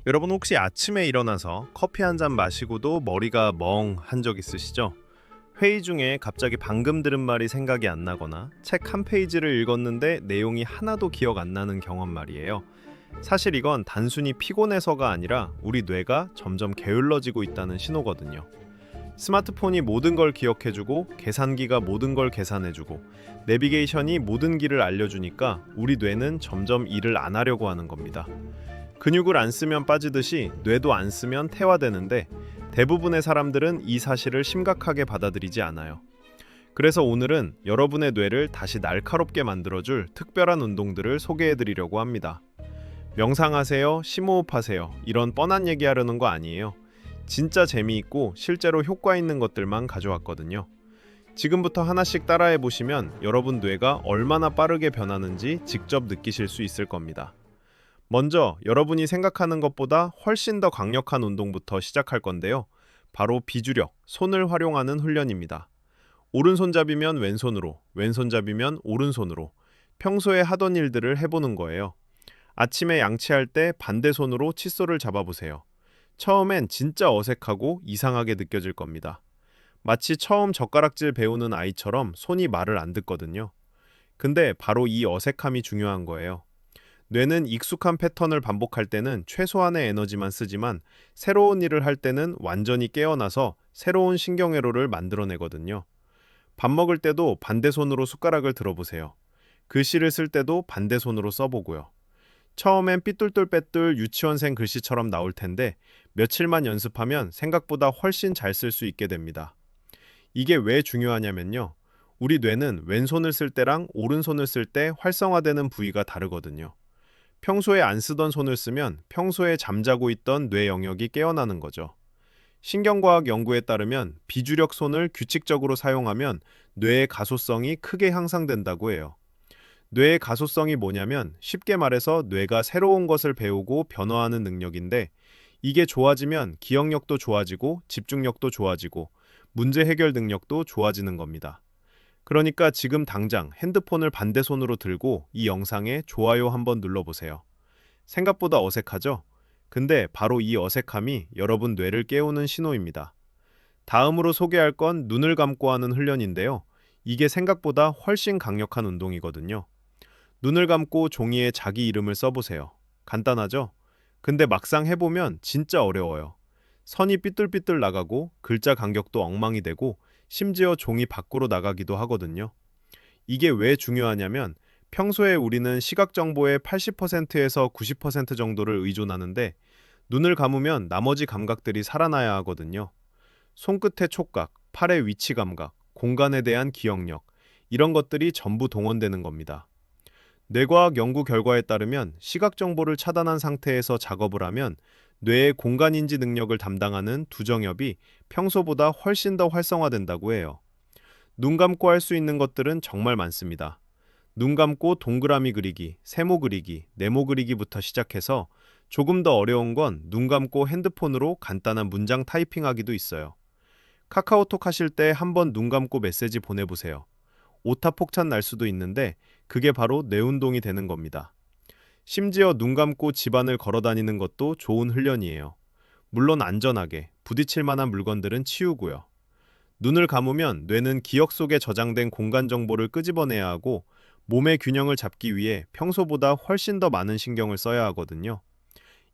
여러분 혹시 아침에 일어나서 커피 한 잔 마시고도 머리가 멍한 적 있으시죠? 회의 중에 갑자기 방금 들은 말이 생각이 안 나거나 책 한 페이지를 읽었는데 내용이 하나도 기억 안 나는 경험 말이에요. 사실 이건 단순히 피곤해서가 아니라 우리 뇌가 점점 게을러지고 있다는 신호거든요. 스마트폰이 모든 걸 기억해주고 계산기가 모든 걸 계산해주고 내비게이션이 모든 길을 알려주니까 우리 뇌는 점점 일을 안 하려고 하는 겁니다. 근육을 안 쓰면 빠지듯이 뇌도 안 쓰면 퇴화되는데 대부분의 사람들은 이 사실을 심각하게 받아들이지 않아요. 그래서 오늘은 여러분의 뇌를 다시 날카롭게 만들어줄 특별한 운동들을 소개해드리려고 합니다. 명상하세요, 심호흡하세요, 이런 뻔한 얘기하려는 거 아니에요. 진짜 재미있고 실제로 효과 있는 것들만 가져왔거든요. 지금부터 하나씩 따라해 보시면 여러분 뇌가 얼마나 빠르게 변하는지 직접 느끼실 수 있을 겁니다. 먼저 여러분이 생각하는 것보다 훨씬 더 강력한 운동부터 시작할 건데요. 바로 비주력, 손을 활용하는 훈련입니다. 오른손잡이면 왼손으로, 왼손잡이면 오른손으로 평소에 하던 일들을 해보는 거예요. 아침에 양치할 때 반대손으로 칫솔을 잡아보세요. 처음엔 진짜 어색하고 이상하게 느껴질 겁니다. 마치 처음 젓가락질 배우는 아이처럼 손이 말을 안 듣거든요. 근데 바로 이 어색함이 중요한 거예요. 뇌는 익숙한 패턴을 반복할 때는 최소한의 에너지만 쓰지만 새로운 일을 할 때는 완전히 깨어나서 새로운 신경회로를 만들어내거든요. 밥 먹을 때도 반대손으로 숟가락을 들어보세요. 글씨를 쓸 때도 반대손으로 써보고요. 처음엔 삐뚤뚤빼뚤 유치원생 글씨처럼 나올 텐데 며칠만 연습하면 생각보다 훨씬 잘 쓸 수 있게 됩니다. 이게 왜 중요하냐면요. 우리 뇌는 왼손을 쓸 때랑 오른손을 쓸 때 활성화되는 부위가 다르거든요. 평소에 안 쓰던 손을 쓰면 평소에 잠자고 있던 뇌 영역이 깨어나는 거죠. 신경과학 연구에 따르면 비주력 손을 규칙적으로 사용하면 뇌의 가소성이 크게 향상된다고 해요. 뇌의 가소성이 뭐냐면 쉽게 말해서 뇌가 새로운 것을 배우고 변화하는 능력인데 이게 좋아지면 기억력도 좋아지고 집중력도 좋아지고 문제 해결 능력도 좋아지는 겁니다. 그러니까 지금 당장 핸드폰을 반대손으로 들고 이 영상에 좋아요 한번 눌러보세요. 생각보다 어색하죠? 근데 바로 이 어색함이 여러분 뇌를 깨우는 신호입니다. 다음으로 소개할 건 눈을 감고 하는 훈련인데요. 이게 생각보다 훨씬 강력한 운동이거든요. 눈을 감고 종이에 자기 이름을 써보세요. 간단하죠? 근데 막상 해보면 진짜 어려워요. 선이 삐뚤삐뚤 나가고 글자 간격도 엉망이 되고 심지어 종이 밖으로 나가기도 하거든요. 이게 왜 중요하냐면 평소에 우리는 시각 정보의 80%에서 90% 정도를 의존하는데 눈을 감으면 나머지 감각들이 살아나야 하거든요. 손끝의 촉각, 팔의 위치 감각, 공간에 대한 기억력, 이런 것들이 전부 동원되는 겁니다. 뇌과학 연구 결과에 따르면 시각 정보를 차단한 상태에서 작업을 하면 뇌의 공간인지 능력을 담당하는 두정엽이 평소보다 훨씬 더 활성화된다고 해요. 눈 감고 할 수 있는 것들은 정말 많습니다. 눈 감고 동그라미 그리기, 세모 그리기, 네모 그리기부터 시작해서 조금 더 어려운 건 눈 감고 핸드폰으로 간단한 문장 타이핑하기도 있어요. 카카오톡 하실 때 한번 눈 감고 메시지 보내보세요. 오타 폭탄 날 수도 있는데 그게 바로 뇌운동이 되는 겁니다. 심지어 눈 감고 집안을 걸어 다니는 것도 좋은 훈련이에요. 물론 안전하게, 부딪힐 만한 물건들은 치우고요. 눈을 감으면 뇌는 기억 속에 저장된 공간 정보를 끄집어내야 하고 몸의 균형을 잡기 위해 평소보다 훨씬 더 많은 신경을 써야 하거든요.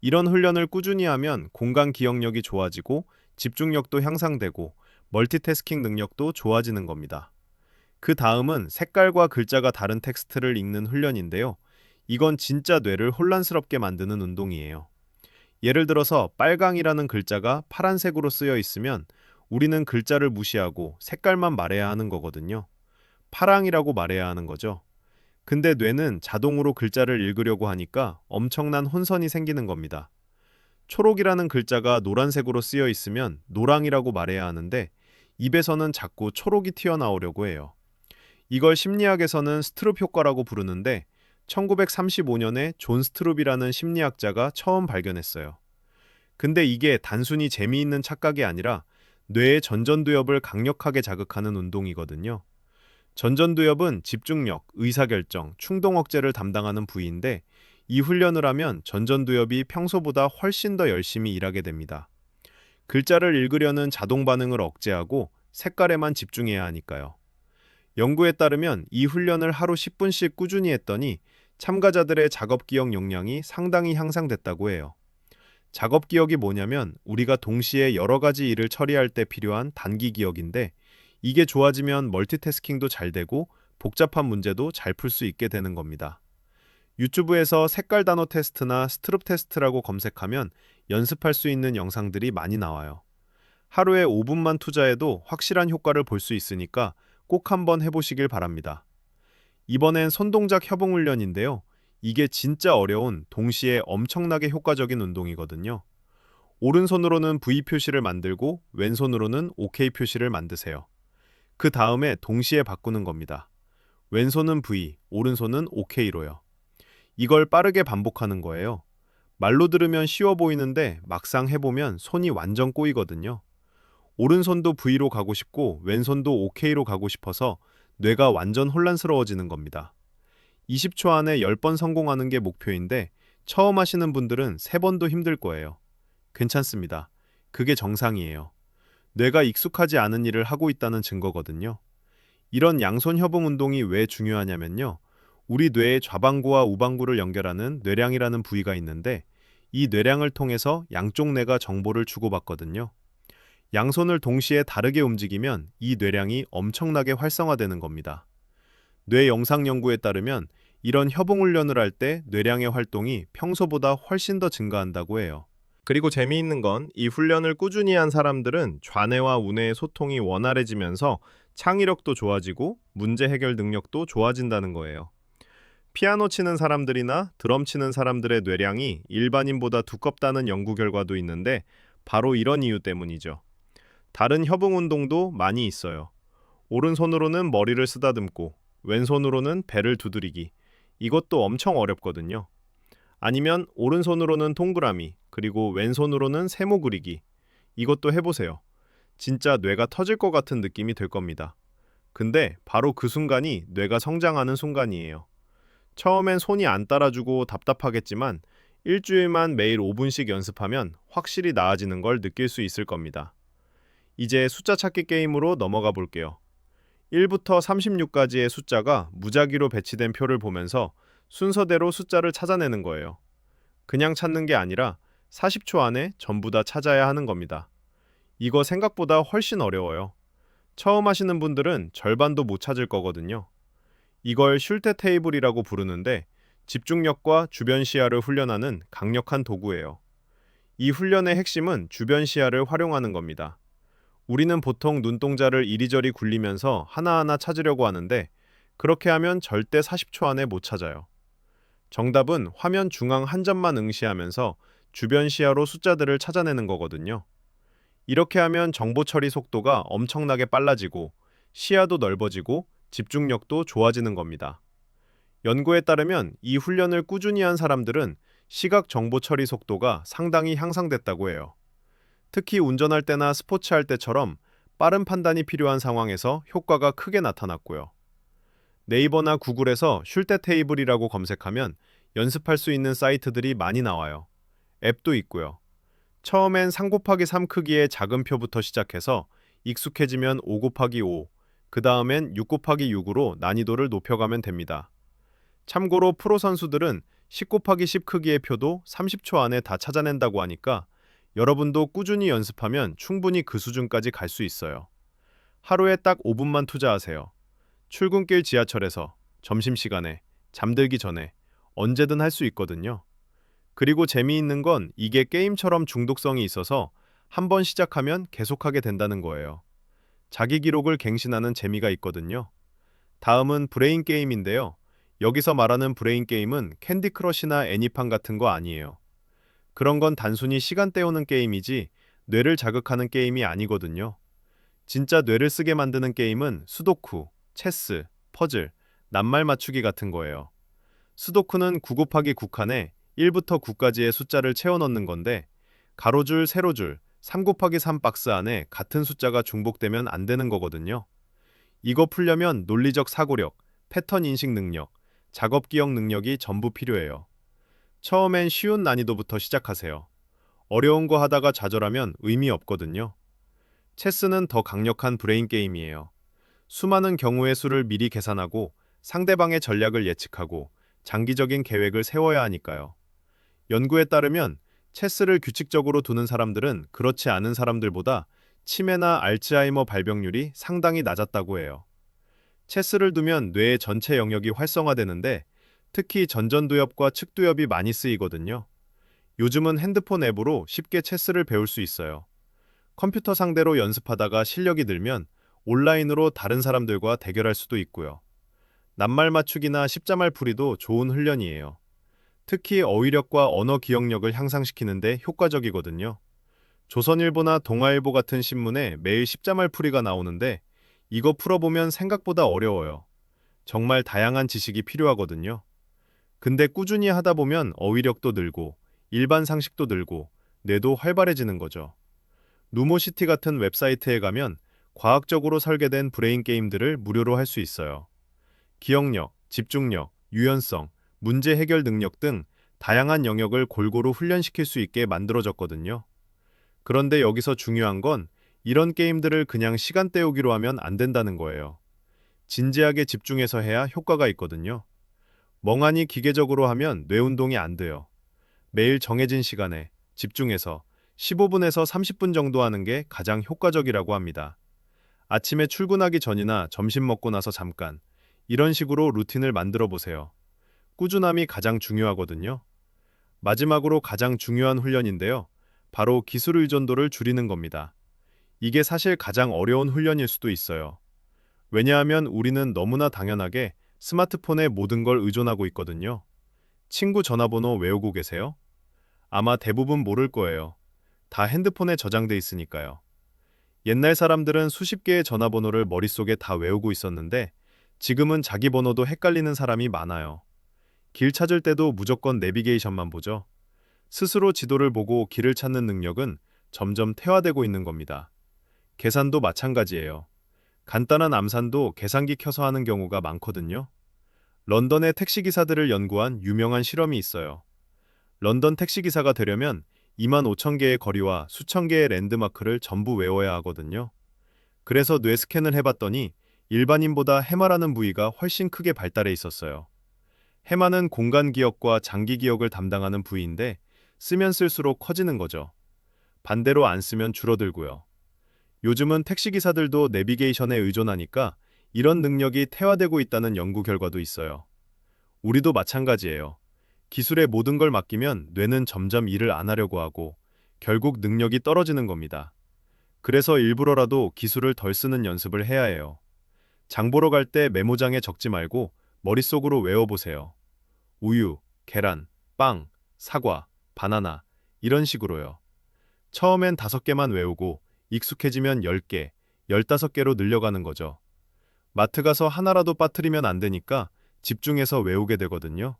이런 훈련을 꾸준히 하면 공간 기억력이 좋아지고 집중력도 향상되고 멀티태스킹 능력도 좋아지는 겁니다. 그 다음은 색깔과 글자가 다른 텍스트를 읽는 훈련인데요. 이건 진짜 뇌를 혼란스럽게 만드는 운동이에요. 예를 들어서 빨강이라는 글자가 파란색으로 쓰여 있으면 우리는 글자를 무시하고 색깔만 말해야 하는 거거든요. 파랑이라고 말해야 하는 거죠. 근데 뇌는 자동으로 글자를 읽으려고 하니까 엄청난 혼선이 생기는 겁니다. 초록이라는 글자가 노란색으로 쓰여 있으면 노랑이라고 말해야 하는데 입에서는 자꾸 초록이 튀어나오려고 해요. 이걸 심리학에서는 스트룹 효과라고 부르는데 1935년에 존 스트룹이라는 심리학자가 처음 발견했어요. 근데 이게 단순히 재미있는 착각이 아니라 뇌의 전전두엽을 강력하게 자극하는 운동이거든요. 전전두엽은 집중력, 의사결정, 충동 억제를 담당하는 부위인데 이 훈련을 하면 전전두엽이 평소보다 훨씬 더 열심히 일하게 됩니다. 글자를 읽으려는 자동 반응을 억제하고 색깔에만 집중해야 하니까요. 연구에 따르면 이 훈련을 하루 10분씩 꾸준히 했더니 참가자들의 작업 기억 역량이 상당히 향상됐다고 해요. 작업 기억이 뭐냐면 우리가 동시에 여러 가지 일을 처리할 때 필요한 단기 기억인데, 이게 좋아지면 멀티태스킹도 잘 되고 복잡한 문제도 잘 풀 수 있게 되는 겁니다. 유튜브에서 색깔 단어 테스트나 스트룹 테스트라고 검색하면 연습할 수 있는 영상들이 많이 나와요. 하루에 5분만 투자해도 확실한 효과를 볼 수 있으니까 꼭 한번 해보시길 바랍니다. 이번엔 손동작 협응 훈련인데요. 이게 진짜 어려운, 동시에 엄청나게 효과적인 운동이거든요. 오른손으로는 V 표시를 만들고 왼손으로는 OK 표시를 만드세요. 그 다음에 동시에 바꾸는 겁니다. 왼손은 V, 오른손은 OK로요. 이걸 빠르게 반복하는 거예요. 말로 들으면 쉬워 보이는데 막상 해보면 손이 완전 꼬이거든요. 오른손도 V로 가고 싶고 왼손도 OK로 가고 싶어서 뇌가 완전 혼란스러워지는 겁니다. 20초 안에 10번 성공하는 게 목표인데 처음 하시는 분들은 3번도 힘들 거예요. 괜찮습니다. 그게 정상이에요. 뇌가 익숙하지 않은 일을 하고 있다는 증거거든요. 이런 양손 협응 운동이 왜 중요하냐면요. 우리 뇌의 좌방구와 우방구를 연결하는 뇌량이라는 부위가 있는데, 이 뇌량을 통해서 양쪽 뇌가 정보를 주고받거든요. 양손을 동시에 다르게 움직이면 이 뇌량이 엄청나게 활성화되는 겁니다. 뇌 영상 연구에 따르면 이런 협응 훈련을 할 때 뇌량의 활동이 평소보다 훨씬 더 증가한다고 해요. 그리고 재미있는 건 이 훈련을 꾸준히 한 사람들은 좌뇌와 우뇌의 소통이 원활해지면서 창의력도 좋아지고 문제 해결 능력도 좋아진다는 거예요. 피아노 치는 사람들이나 드럼 치는 사람들의 뇌량이 일반인보다 두껍다는 연구 결과도 있는데, 바로 이런 이유 때문이죠. 다른 협응 운동도 많이 있어요. 오른손으로는 머리를 쓰다듬고 왼손으로는 배를 두드리기. 이것도 엄청 어렵거든요. 아니면 오른손으로는 동그라미, 그리고 왼손으로는 세모 그리기. 이것도 해보세요. 진짜 뇌가 터질 것 같은 느낌이 들 겁니다. 근데 바로 그 순간이 뇌가 성장하는 순간이에요. 처음엔 손이 안 따라주고 답답하겠지만 일주일만 매일 5분씩 연습하면 확실히 나아지는 걸 느낄 수 있을 겁니다. 이제 숫자 찾기 게임으로 넘어가 볼게요. 1부터 36까지의 숫자가 무작위로 배치된 표를 보면서 순서대로 숫자를 찾아내는 거예요. 그냥 찾는 게 아니라 40초 안에 전부 다 찾아야 하는 겁니다. 이거 생각보다 훨씬 어려워요. 처음 하시는 분들은 절반도 못 찾을 거거든요. 이걸 슐테 테이블이라고 부르는데, 집중력과 주변 시야를 훈련하는 강력한 도구예요. 이 훈련의 핵심은 주변 시야를 활용하는 겁니다. 우리는 보통 눈동자를 이리저리 굴리면서 하나하나 찾으려고 하는데, 그렇게 하면 절대 40초 안에 못 찾아요. 정답은 화면 중앙 한 점만 응시하면서 주변 시야로 숫자들을 찾아내는 거거든요. 이렇게 하면 정보 처리 속도가 엄청나게 빨라지고 시야도 넓어지고 집중력도 좋아지는 겁니다. 연구에 따르면 이 훈련을 꾸준히 한 사람들은 시각 정보 처리 속도가 상당히 향상됐다고 해요. 특히 운전할 때나 스포츠할 때처럼 빠른 판단이 필요한 상황에서 효과가 크게 나타났고요. 네이버나 구글에서 슐테 테이블이라고 검색하면 연습할 수 있는 사이트들이 많이 나와요. 앱도 있고요. 처음엔 3 곱하기 3 크기의 작은 표부터 시작해서 익숙해지면 5 곱하기 5, 그 다음엔 6 곱하기 6으로 난이도를 높여가면 됩니다. 참고로 프로 선수들은 10 곱하기 10 크기의 표도 30초 안에 다 찾아낸다고 하니까 여러분도 꾸준히 연습하면 충분히 그 수준까지 갈 수 있어요. 하루에 딱 5분만 투자하세요. 출근길 지하철에서, 점심시간에, 잠들기 전에 언제든 할 수 있거든요. 그리고 재미있는 건 이게 게임처럼 중독성이 있어서 한번 시작하면 계속하게 된다는 거예요. 자기 기록을 갱신하는 재미가 있거든요. 다음은 브레인 게임인데요. 여기서 말하는 브레인 게임은 캔디 크러쉬나 애니팡 같은 거 아니에요. 그런 건 단순히 시간 때우는 게임이지 뇌를 자극하는 게임이 아니거든요. 진짜 뇌를 쓰게 만드는 게임은 수도쿠, 체스, 퍼즐, 낱말 맞추기 같은 거예요. 수도쿠는 9 곱하기 9칸에 1부터 9까지의 숫자를 채워 넣는 건데, 가로줄, 세로줄, 3 곱하기 3 박스 안에 같은 숫자가 중복되면 안 되는 거거든요. 이거 풀려면 논리적 사고력, 패턴 인식 능력, 작업 기억 능력이 전부 필요해요. 처음엔 쉬운 난이도부터 시작하세요. 어려운 거 하다가 좌절하면 의미 없거든요. 체스는 더 강력한 브레인 게임이에요. 수많은 경우의 수를 미리 계산하고 상대방의 전략을 예측하고 장기적인 계획을 세워야 하니까요. 연구에 따르면 체스를 규칙적으로 두는 사람들은 그렇지 않은 사람들보다 치매나 알츠하이머 발병률이 상당히 낮았다고 해요. 체스를 두면 뇌의 전체 영역이 활성화되는데 특히 전전두엽과 측두엽이 많이 쓰이거든요. 요즘은 핸드폰 앱으로 쉽게 체스를 배울 수 있어요. 컴퓨터 상대로 연습하다가 실력이 늘면 온라인으로 다른 사람들과 대결할 수도 있고요. 낱말 맞추기나 십자말 풀이도 좋은 훈련이에요. 특히 어휘력과 언어 기억력을 향상시키는데 효과적이거든요. 조선일보나 동아일보 같은 신문에 매일 십자말 풀이가 나오는데 이거 풀어보면 생각보다 어려워요. 정말 다양한 지식이 필요하거든요. 근데 꾸준히 하다 보면 어휘력도 늘고 일반 상식도 늘고 뇌도 활발해지는 거죠. 누모시티 같은 웹사이트에 가면 과학적으로 설계된 브레인 게임들을 무료로 할 수 있어요. 기억력, 집중력, 유연성, 문제 해결 능력 등 다양한 영역을 골고루 훈련시킬 수 있게 만들어졌거든요. 그런데 여기서 중요한 건 이런 게임들을 그냥 시간 때우기로 하면 안 된다는 거예요. 진지하게 집중해서 해야 효과가 있거든요. 멍하니 기계적으로 하면 뇌 운동이 안 돼요. 매일 정해진 시간에 집중해서 15분에서 30분 정도 하는 게 가장 효과적이라고 합니다. 아침에 출근하기 전이나 점심 먹고 나서 잠깐 이런 식으로 루틴을 만들어 보세요. 꾸준함이 가장 중요하거든요. 마지막으로 가장 중요한 훈련인데요. 바로 기술 의존도를 줄이는 겁니다. 이게 사실 가장 어려운 훈련일 수도 있어요. 왜냐하면 우리는 너무나 당연하게 스마트폰에 모든 걸 의존하고 있거든요. 친구 전화번호 외우고 계세요? 아마 대부분 모를 거예요. 다 핸드폰에 저장돼 있으니까요. 옛날 사람들은 수십 개의 전화번호를 머릿속에 다 외우고 있었는데 지금은 자기 번호도 헷갈리는 사람이 많아요. 길 찾을 때도 무조건 내비게이션만 보죠. 스스로 지도를 보고 길을 찾는 능력은 점점 퇴화되고 있는 겁니다. 계산도 마찬가지예요. 간단한 암산도 계산기 켜서 하는 경우가 많거든요. 런던의 택시기사들을 연구한 유명한 실험이 있어요. 런던 택시기사가 되려면 2만 5천 개의 거리와 수천 개의 랜드마크를 전부 외워야 하거든요. 그래서 뇌 스캔을 해봤더니 일반인보다 해마라는 부위가 훨씬 크게 발달해 있었어요. 해마는 공간 기억과 장기 기억을 담당하는 부위인데 쓰면 쓸수록 커지는 거죠. 반대로 안 쓰면 줄어들고요. 요즘은 택시기사들도 내비게이션에 의존하니까 이런 능력이 퇴화되고 있다는 연구 결과도 있어요. 우리도 마찬가지예요. 기술에 모든 걸 맡기면 뇌는 점점 일을 안 하려고 하고 결국 능력이 떨어지는 겁니다. 그래서 일부러라도 기술을 덜 쓰는 연습을 해야 해요. 장 보러 갈 때 메모장에 적지 말고 머릿속으로 외워보세요. 우유, 계란, 빵, 사과, 바나나 이런 식으로요. 처음엔 5개만 외우고 익숙해지면 10개, 15개로 늘려가는 거죠. 마트 가서 하나라도 빠뜨리면 안 되니까 집중해서 외우게 되거든요.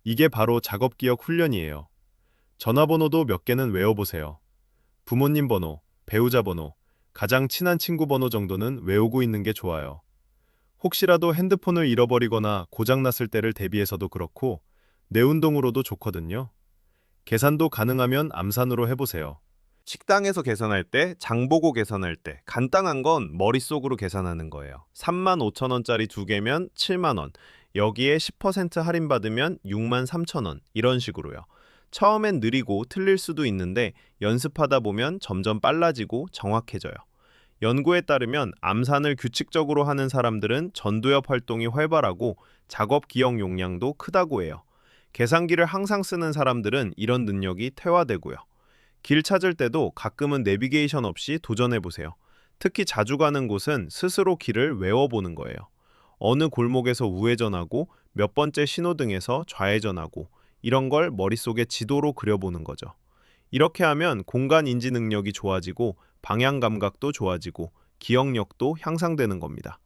이게 바로 작업기억 훈련이에요. 전화번호도 몇 개는 외워보세요. 부모님 번호, 배우자 번호, 가장 친한 친구 번호 정도는 외우고 있는 게 좋아요. 혹시라도 핸드폰을 잃어버리거나 고장났을 때를 대비해서도 그렇고 뇌 운동으로도 좋거든요. 계산도 가능하면 암산으로 해보세요. 식당에서 계산할 때, 장 보고 계산할 때 간단한 건 머릿속으로 계산하는 거예요. 3만 5천 원짜리 2개면 7만 원, 여기에 10% 할인받으면 6만 3천 원 이런 식으로요. 처음엔 느리고 틀릴 수도 있는데 연습하다 보면 점점 빨라지고 정확해져요. 연구에 따르면 암산을 규칙적으로 하는 사람들은 전두엽 활동이 활발하고 작업 기억 용량도 크다고 해요. 계산기를 항상 쓰는 사람들은 이런 능력이 퇴화되고요. 길 찾을 때도 가끔은 내비게이션 없이 도전해보세요. 특히 자주 가는 곳은 스스로 길을 외워보는 거예요. 어느 골목에서 우회전하고 몇 번째 신호등에서 좌회전하고 이런 걸 머릿속에 지도로 그려보는 거죠. 이렇게 하면 공간 인지 능력이 좋아지고 방향 감각도 좋아지고 기억력도 향상되는 겁니다.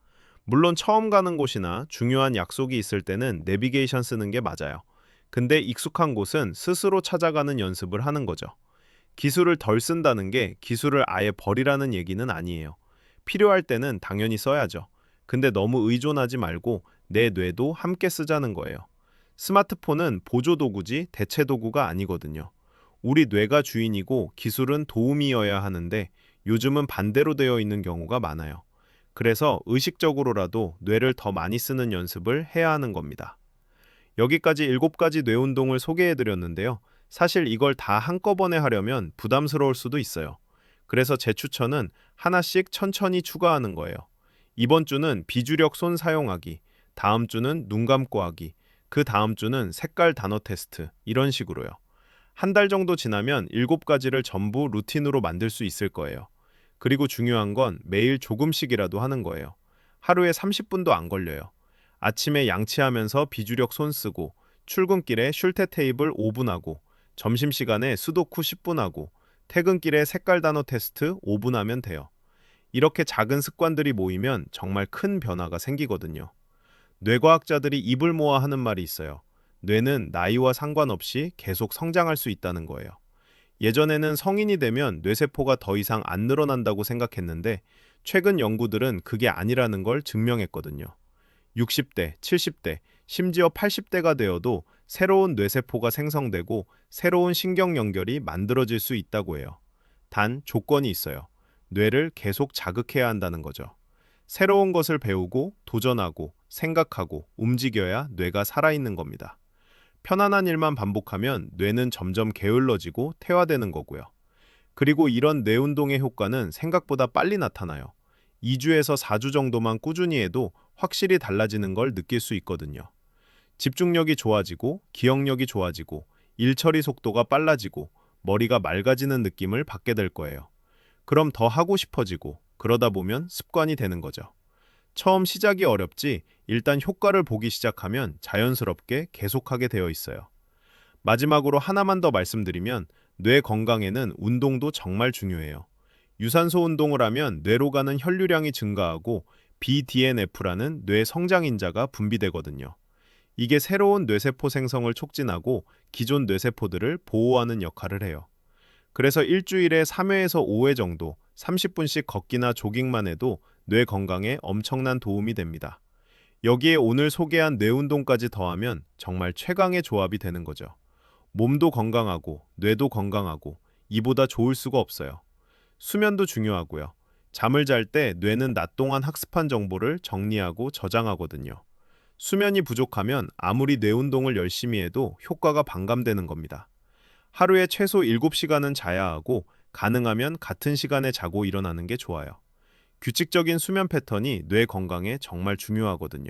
물론 처음 가는 곳이나 중요한 약속이 있을 때는 내비게이션 쓰는 게 맞아요. 근데 익숙한 곳은 스스로 찾아가는 연습을 하는 거죠. 기술을 덜 쓴다는 게 기술을 아예 버리라는 얘기는 아니에요. 필요할 때는 당연히 써야죠. 근데 너무 의존하지 말고 내 뇌도 함께 쓰자는 거예요. 스마트폰은 보조 도구지 대체 도구가 아니거든요. 우리 뇌가 주인이고 기술은 도움이어야 하는데 요즘은 반대로 되어 있는 경우가 많아요. 그래서 의식적으로라도 뇌를 더 많이 쓰는 연습을 해야 하는 겁니다. 여기까지 7가지 뇌 운동을 소개해 드렸는데요. 사실 이걸 다 한꺼번에 하려면 부담스러울 수도 있어요. 그래서 제 추천은 하나씩 천천히 추가하는 거예요. 이번 주는 비주력 손 사용하기, 다음 주는 눈 감고 하기, 그 다음 주는 색깔 단어 테스트, 이런 식으로요. 한 달 정도 지나면 7가지를 전부 루틴으로 만들 수 있을 거예요. 그리고 중요한 건 매일 조금씩이라도 하는 거예요. 하루에 30분도 안 걸려요. 아침에 양치하면서 비주력 손 쓰고, 출근길에 쉴테 테이블 5분 하고, 점심시간에 수도쿠 10분 하고, 퇴근길에 색깔 단어 테스트 5분 하면 돼요. 이렇게 작은 습관들이 모이면 정말 큰 변화가 생기거든요. 뇌과학자들이 입을 모아 하는 말이 있어요. 뇌는 나이와 상관없이 계속 성장할 수 있다는 거예요. 예전에는 성인이 되면 뇌세포가 더 이상 안 늘어난다고 생각했는데 최근 연구들은 그게 아니라는 걸 증명했거든요. 60대, 70대, 심지어 80대가 되어도 새로운 뇌세포가 생성되고 새로운 신경 연결이 만들어질 수 있다고 해요. 단 조건이 있어요. 뇌를 계속 자극해야 한다는 거죠. 새로운 것을 배우고 도전하고 생각하고 움직여야 뇌가 살아있는 겁니다. 편안한 일만 반복하면 뇌는 점점 게을러지고 퇴화되는 거고요. 그리고 이런 뇌 운동의 효과는 생각보다 빨리 나타나요. 2주에서 4주 정도만 꾸준히 해도 확실히 달라지는 걸 느낄 수 있거든요. 집중력이 좋아지고 기억력이 좋아지고 일 처리 속도가 빨라지고 머리가 맑아지는 느낌을 받게 될 거예요. 그럼 더 하고 싶어지고 그러다 보면 습관이 되는 거죠. 처음 시작이 어렵지 일단 효과를 보기 시작하면 자연스럽게 계속하게 되어 있어요. 마지막으로 하나만 더 말씀드리면 뇌 건강에는 운동도 정말 중요해요. 유산소 운동을 하면 뇌로 가는 혈류량이 증가하고 BDNF라는 뇌 성장인자가 분비되거든요. 이게 새로운 뇌세포 생성을 촉진하고 기존 뇌세포들을 보호하는 역할을 해요. 그래서 일주일에 3회에서 5회 정도 30분씩 걷기나 조깅만 해도 뇌 건강에 엄청난 도움이 됩니다. 여기에 오늘 소개한 뇌 운동까지 더하면 정말 최강의 조합이 되는 거죠. 몸도 건강하고 뇌도 건강하고 이보다 좋을 수가 없어요. 수면도 중요하고요. 잠을 잘 때 뇌는 낮 동안 학습한 정보를 정리하고 저장하거든요. 수면이 부족하면 아무리 뇌 운동을 열심히 해도 효과가 반감되는 겁니다. 하루에 최소 7시간은 자야 하고 가능하면 같은 시간에 자고 일어나는 게 좋아요. 규칙적인 수면 패턴이 뇌 건강에 정말 중요하거든요.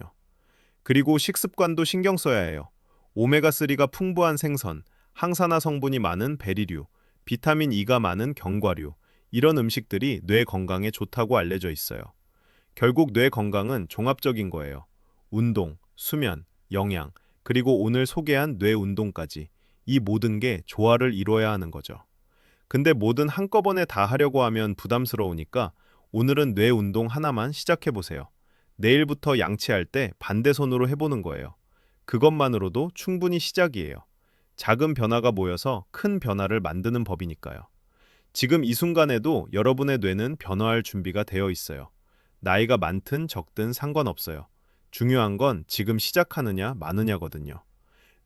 그리고 식습관도 신경 써야 해요. 오메가3가 풍부한 생선, 항산화 성분이 많은 베리류, 비타민 E가 많은 견과류, 이런 음식들이 뇌 건강에 좋다고 알려져 있어요. 결국 뇌 건강은 종합적인 거예요. 운동, 수면, 영양, 그리고 오늘 소개한 뇌 운동까지 이 모든 게 조화를 이뤄야 하는 거죠. 근데 뭐든 한꺼번에 다 하려고 하면 부담스러우니까 오늘은 뇌 운동 하나만 시작해 보세요. 내일부터 양치할 때 반대 손으로 해보는 거예요. 그것만으로도 충분히 시작이에요. 작은 변화가 모여서 큰 변화를 만드는 법이니까요. 지금 이 순간에도 여러분의 뇌는 변화할 준비가 되어 있어요. 나이가 많든 적든 상관없어요. 중요한 건 지금 시작하느냐 마느냐거든요.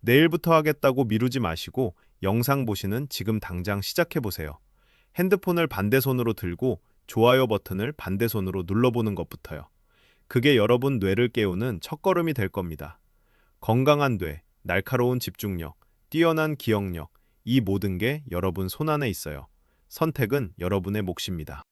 내일부터 하겠다고 미루지 마시고 영상 보시는 지금 당장 시작해 보세요. 핸드폰을 반대손으로 들고 좋아요 버튼을 반대손으로 눌러보는 것부터요. 그게 여러분 뇌를 깨우는 첫걸음이 될 겁니다. 건강한 뇌, 날카로운 집중력, 뛰어난 기억력, 이 모든 게 여러분 손안에 있어요. 선택은 여러분의 몫입니다.